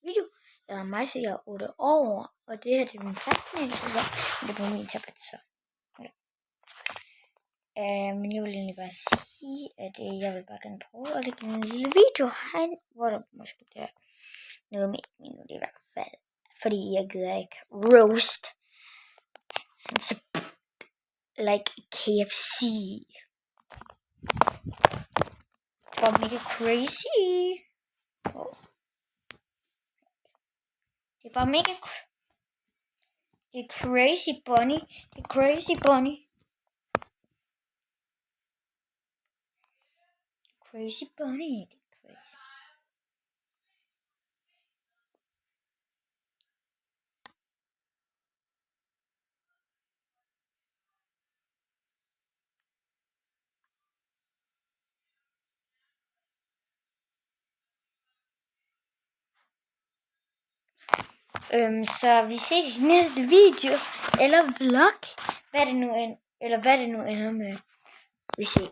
video. Jeg hedder Majse, jeg er 8 år, og det her det er min første video, men det er på min tablet, så okay. Men jeg vil egentlig bare sige, at jeg vil bare gerne prøve at lægge en lille video herind, hvor der måske der noget med 1 minut i hvert fald, fordi jeg gider ikke roast hans like KFC. Det var mega crazy. Oh. Det er bare mega det er crazy bunny. Det er crazy bunny. Crazy bunny. Det er crazy. Så vi ses i næste video eller vlog, hvad det nu ender med. Vi ses.